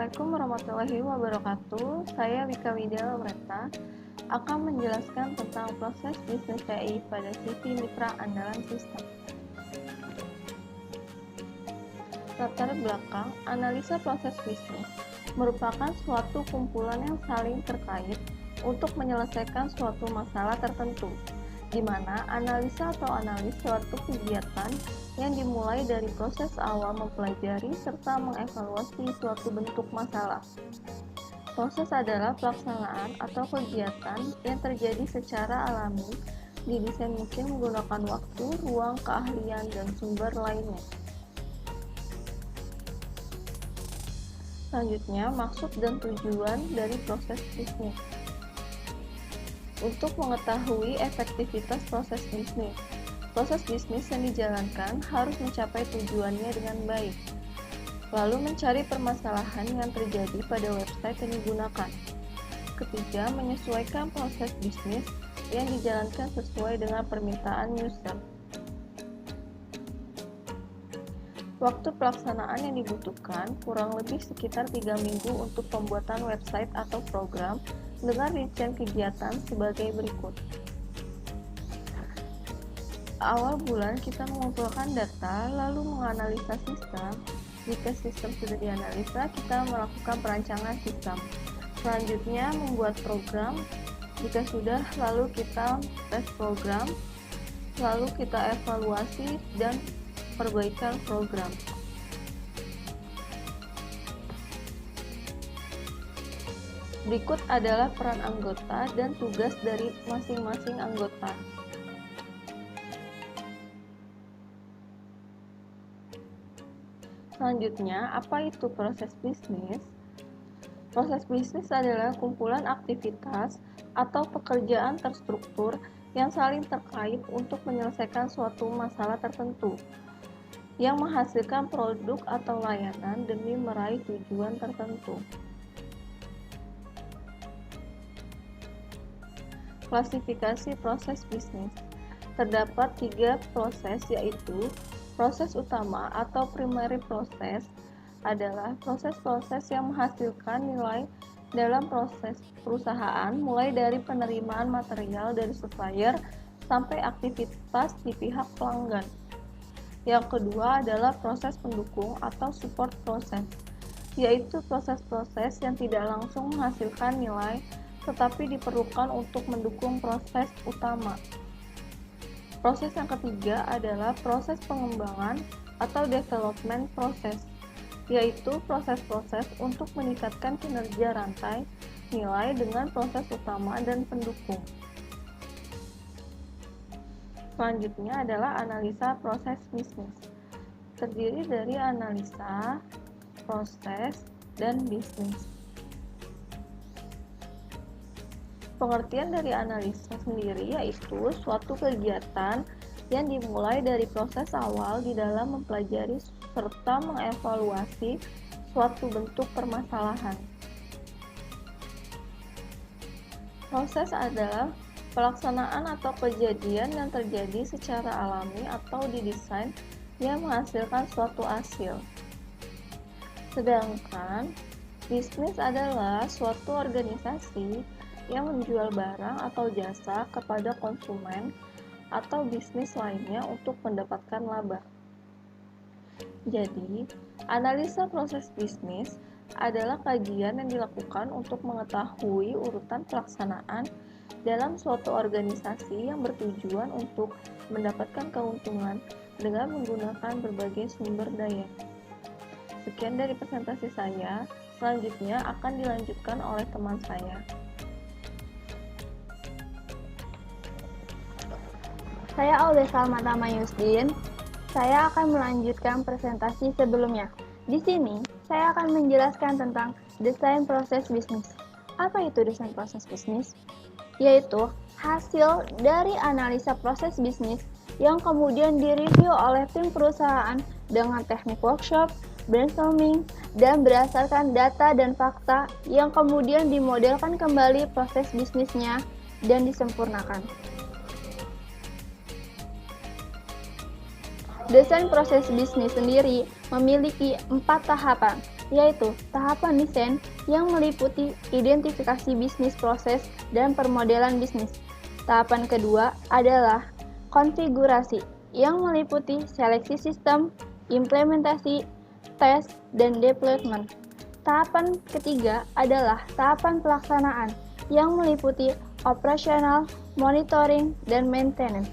Assalamualaikum warahmatullahi wabarakatuh. Saya Wika Widya Lamreta akan menjelaskan tentang proses bisnis TI pada CV Mitra Andalan Sistem. Latar belakang analisa proses bisnis merupakan suatu kumpulan yang saling terkait untuk menyelesaikan suatu masalah tertentu, di mana analisa atau analis suatu kegiatan yang dimulai dari proses awal mempelajari serta mengevaluasi suatu bentuk masalah. Proses adalah pelaksanaan atau kegiatan yang terjadi secara alami, didesain mungkin menggunakan waktu, ruang, keahlian, dan sumber lainnya. Selanjutnya, maksud dan tujuan dari proses bisnis. Untuk mengetahui efektivitas proses bisnis yang dijalankan harus mencapai tujuannya dengan baik. Lalu mencari permasalahan yang terjadi pada website yang digunakan. Ketiga, menyesuaikan proses bisnis yang dijalankan sesuai dengan permintaan user. Waktu pelaksanaan yang dibutuhkan kurang lebih sekitar 3 minggu untuk pembuatan website atau program dengan rincian kegiatan sebagai berikut. Awal bulan kita mengumpulkan data, lalu menganalisa sistem. Jika sistem sudah dianalisa, kita melakukan perancangan sistem. Selanjutnya membuat program. Jika sudah, lalu kita tes program, lalu kita evaluasi dan perbaikan program. Berikut adalah peran anggota dan tugas dari masing-masing anggota. Selanjutnya, apa itu proses bisnis? Proses bisnis adalah kumpulan aktivitas atau pekerjaan terstruktur yang saling terkait untuk menyelesaikan suatu masalah tertentu, yang menghasilkan produk atau layanan demi meraih tujuan tertentu. Klasifikasi proses bisnis. Terdapat 3 proses, yaitu proses utama atau primary proses adalah proses-proses yang menghasilkan nilai dalam proses perusahaan, mulai dari penerimaan material dari supplier sampai aktivitas di pihak pelanggan. Yang kedua adalah proses pendukung atau support proses, yaitu proses-proses yang tidak langsung menghasilkan nilai tetapi diperlukan untuk mendukung proses utama. Proses yang ketiga adalah proses pengembangan atau development proses, yaitu proses-proses untuk meningkatkan kinerja rantai nilai dengan proses utama dan pendukung. Selanjutnya adalah analisa proses bisnis. Terdiri dari analisa, proses, dan bisnis. Pengertian dari analisa sendiri yaitu suatu kegiatan yang dimulai dari proses awal di dalam mempelajari serta mengevaluasi suatu bentuk permasalahan. Proses adalah pelaksanaan atau kejadian yang terjadi secara alami atau didesain yang menghasilkan suatu hasil. Sedangkan bisnis adalah suatu organisasi yang menjual barang atau jasa kepada konsumen atau bisnis lainnya untuk mendapatkan laba. Jadi, analisa proses bisnis adalah kajian yang dilakukan untuk mengetahui urutan pelaksanaan dalam suatu organisasi yang bertujuan untuk mendapatkan keuntungan dengan menggunakan berbagai sumber daya. Sekian dari presentasi saya, selanjutnya akan dilanjutkan oleh teman saya. Saya Aulia Salmatama Yusdin. Saya akan melanjutkan presentasi sebelumnya. Di sini, saya akan menjelaskan tentang desain proses bisnis. Apa itu desain proses bisnis? Yaitu hasil dari analisa proses bisnis yang kemudian direview oleh tim perusahaan dengan teknik workshop, brainstorming, dan berdasarkan data dan fakta yang kemudian dimodelkan kembali proses bisnisnya dan disempurnakan. Desain proses bisnis sendiri memiliki 4 tahapan, yaitu tahapan desain yang meliputi identifikasi bisnis proses dan permodelan bisnis. Tahapan kedua adalah konfigurasi yang meliputi seleksi sistem, implementasi, tes, dan deployment. Tahapan ketiga adalah tahapan pelaksanaan yang meliputi operasional, monitoring, dan maintenance.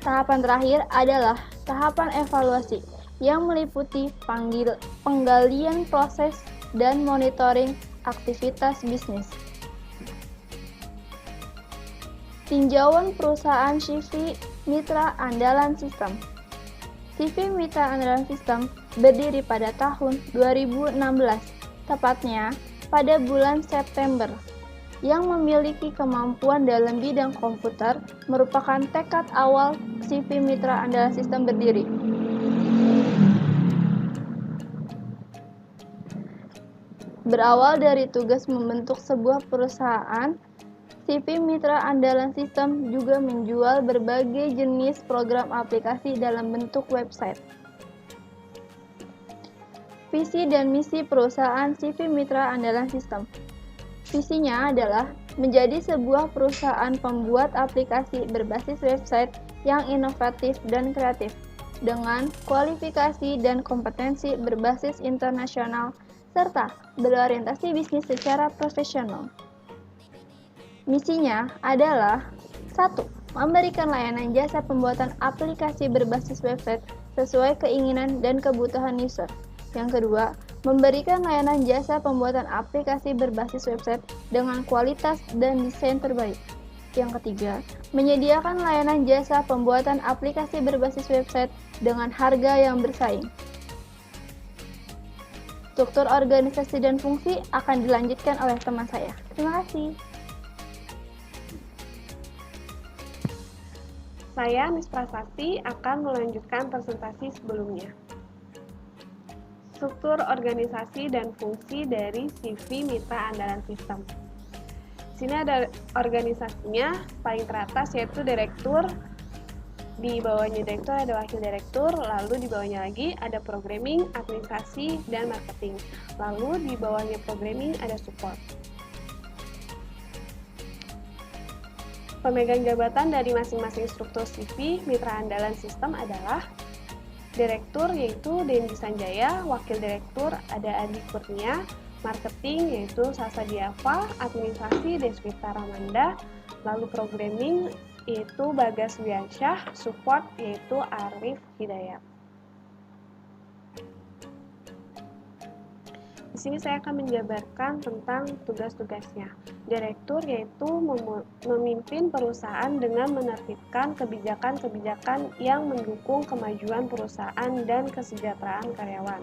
Tahapan terakhir adalah tahapan evaluasi yang meliputi penggalian proses dan monitoring aktivitas bisnis. Tinjauan perusahaan CV Mitra Andalan Sistem. CV Mitra Andalan Sistem berdiri pada tahun 2016, tepatnya pada bulan September. Yang memiliki kemampuan dalam bidang komputer merupakan tekad awal CV Mitra Andalan Sistem berdiri. Berawal dari tugas membentuk sebuah perusahaan, CV Mitra Andalan Sistem juga menjual berbagai jenis program aplikasi dalam bentuk website. Visi dan misi perusahaan CV Mitra Andalan Sistem. Visinya adalah menjadi sebuah perusahaan pembuat aplikasi berbasis website yang inovatif dan kreatif, dengan kualifikasi dan kompetensi berbasis internasional, serta berorientasi bisnis secara profesional. Misinya adalah 1. Memberikan layanan jasa pembuatan aplikasi berbasis website sesuai keinginan dan kebutuhan user. Yang kedua, memberikan layanan jasa pembuatan aplikasi berbasis website dengan kualitas dan desain terbaik. Yang ketiga, menyediakan layanan jasa pembuatan aplikasi berbasis website dengan harga yang bersaing. Struktur organisasi dan fungsi akan dilanjutkan oleh teman saya. Terima kasih. Saya, Miss Prasasti, akan melanjutkan presentasi sebelumnya. Struktur organisasi dan fungsi dari CV Mitra Andalan Sistem. Di sini ada organisasinya, paling teratas yaitu direktur, di bawahnya direktur ada wakil direktur, lalu di bawahnya lagi ada programming, administrasi, dan marketing. Lalu di bawahnya programming ada support. Pemegang jabatan dari masing-masing struktur CV Mitra Andalan Sistem adalah direktur yaitu Dendi Sanjaya, wakil direktur ada Adi Kurnia, marketing yaitu Sasa Diava, administrasi Deswita Ramanda, lalu programming yaitu Bagas Wiansyah, support yaitu Arif Hidayat. Di sini saya akan menjabarkan tentang tugas-tugasnya. Direktur yaitu memimpin perusahaan dengan menertibkan kebijakan-kebijakan yang mendukung kemajuan perusahaan dan kesejahteraan karyawan.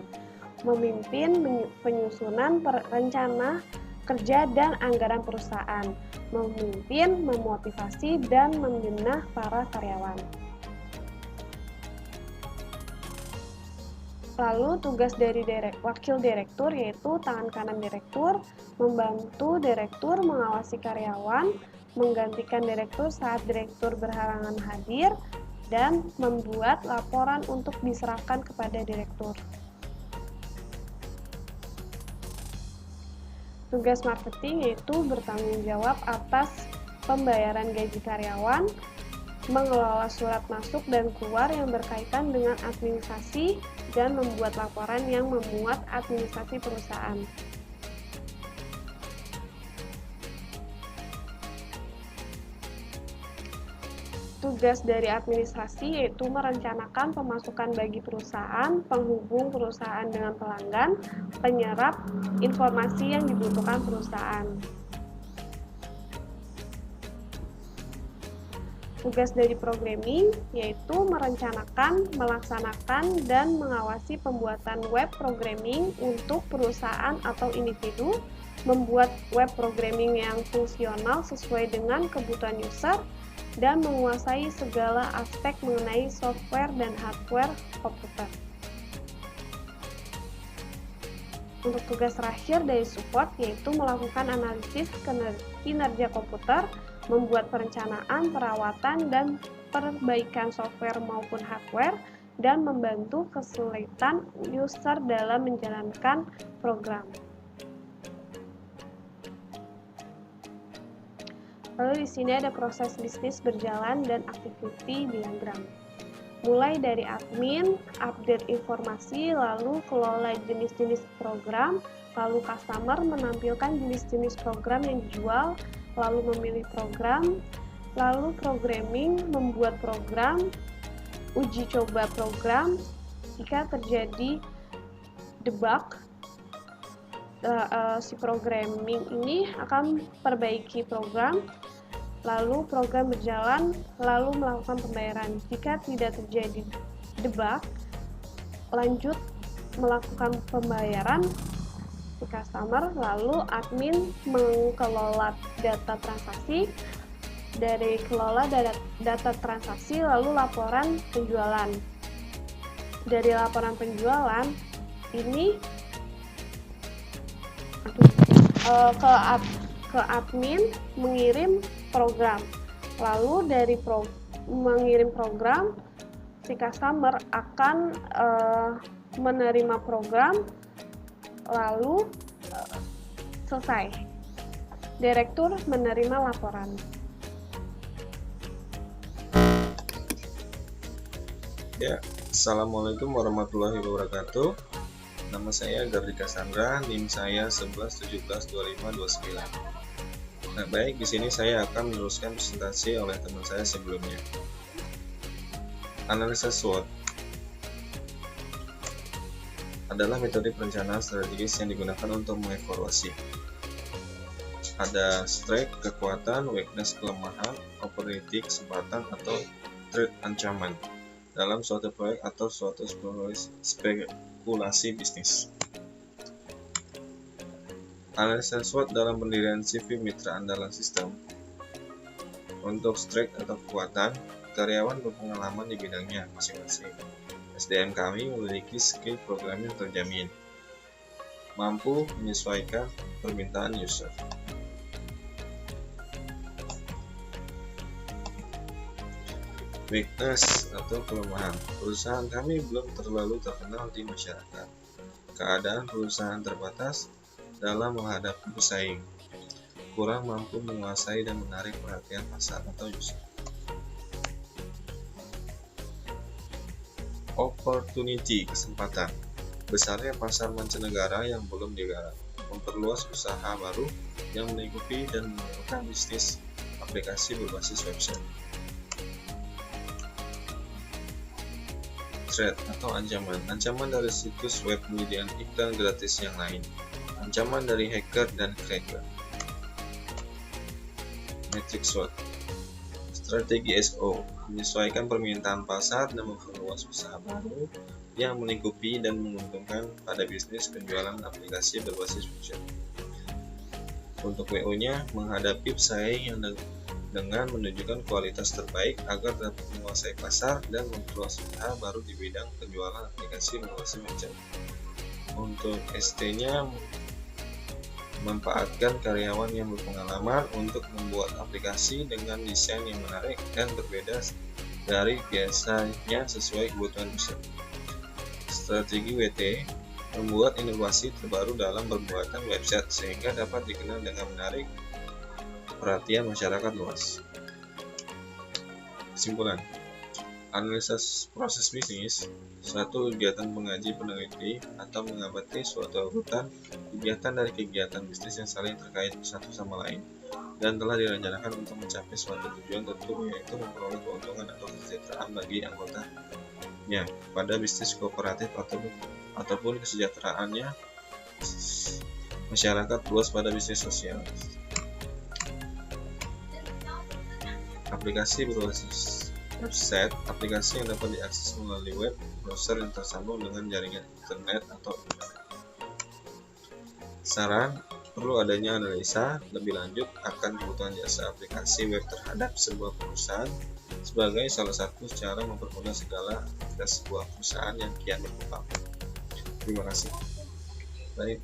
Memimpin penyusunan rencana kerja dan anggaran perusahaan. Memimpin, memotivasi, dan membina para karyawan. Lalu tugas dari wakil direktur yaitu tangan kanan direktur, membantu direktur mengawasi karyawan, menggantikan direktur saat direktur berhalangan hadir, dan membuat laporan untuk diserahkan kepada direktur. Tugas marketing yaitu bertanggung jawab atas pembayaran gaji karyawan, mengelola surat masuk dan keluar yang berkaitan dengan administrasi, dan membuat laporan yang memuat administrasi perusahaan. Tugas dari administrasi yaitu merencanakan pemasukan bagi perusahaan, penghubung perusahaan dengan pelanggan, penyerap informasi yang dibutuhkan perusahaan. Tugas dari programming yaitu merencanakan, melaksanakan, dan mengawasi pembuatan web programming untuk perusahaan atau individu, membuat web programming yang fungsional sesuai dengan kebutuhan user, dan menguasai segala aspek mengenai software dan hardware komputer. Untuk tugas terakhir dari support yaitu melakukan analisis kinerja komputer, membuat perencanaan, perawatan, dan perbaikan software maupun hardware, dan membantu kesulitan user dalam menjalankan program. Lalu di sini ada proses bisnis berjalan dan activity diagram. Mulai dari admin, update informasi, lalu kelola jenis-jenis program, lalu customer menampilkan jenis-jenis program yang dijual, lalu memilih program, lalu programming, membuat program, uji coba program, jika terjadi debug, si programming ini akan perbaiki program, lalu program berjalan, lalu melakukan pembayaran. Jika tidak terjadi debug, lanjut melakukan pembayaran si customer, lalu admin mengelola data transaksi. Dari kelola data transaksi, lalu laporan penjualan. Dari laporan penjualan ini ke admin mengirim program. Lalu dari mengirim program, si customer akan menerima program, lalu selesai. Direktur menerima laporan. Ya, Assalamualaikum warahmatullahi wabarakatuh. Nama saya Gardika Sandra, NIM saya 11172529. Nah, baik, di sini saya akan meneruskan presentasi oleh teman saya sebelumnya. Analisa SWOT adalah metode perencanaan strategis yang digunakan untuk mengevaluasi. Ada strength, kekuatan, weakness, kelemahan, opportunity, kesempatan, atau threat, ancaman dalam suatu proyek atau suatu spekulasi bisnis. Analisa SWOT dalam pendirian CV mitra andalan sistem. Untuk strength atau kekuatan, karyawan berpengalaman di bidangnya masing-masing. SDM kami memiliki skill programming terjamin, mampu menyesuaikan permintaan user. Weakness atau kelemahan, perusahaan kami belum terlalu terkenal di masyarakat. Keadaan perusahaan terbatas dalam menghadapi pesaing, kurang mampu menguasai dan menarik perhatian pasar atau user. Opportunity, kesempatan, besarnya pasar mancanegara yang belum digarap, memperluas usaha baru yang mengikuti dan mengembangkan bisnis aplikasi berbasis website. Threat atau ancaman, ancaman dari situs web penyediaan iklan gratis yang lain, ancaman dari hacker dan cracker. Matrix SWOT, strategi SO, menyesuaikan permintaan pasar dan memperluas usaha baru yang melingkupi dan menguntungkan pada bisnis penjualan aplikasi berbasis website. Untuk WO-nya, menghadapi pesaing yang dengan menunjukkan kualitas terbaik agar dapat menguasai pasar dan memperluas usaha baru di bidang penjualan aplikasi berbasis website. Untuk ST-nya, memanfaatkan karyawan yang berpengalaman untuk membuat aplikasi dengan desain yang menarik dan berbeda dari biasanya sesuai kebutuhan user. Strategi WT, membuat inovasi terbaru dalam pembuatan website sehingga dapat dikenal dengan menarik perhatian masyarakat luas. Kesimpulan, analisa proses bisnis, suatu kegiatan mengaji, peneliti, atau mengamati suatu urutan kegiatan dari kegiatan bisnis yang saling terkait satu sama lain dan telah direncanakan untuk mencapai suatu tujuan tertentu, yaitu memperoleh keuntungan atau kesejahteraan bagi anggotanya pada bisnis kooperatif ataupun kesejahteraannya masyarakat luas pada bisnis sosial. Aplikasi berbasis website, aplikasi yang dapat diakses melalui web browser yang tersambung dengan jaringan internet atau internet. Saran, perlu adanya analisa lebih lanjut akan kebutuhan jasa aplikasi web terhadap sebuah perusahaan sebagai salah satu cara mempermudah segala aktivitas sebuah perusahaan yang kian berkembang. Terima kasih. Baik.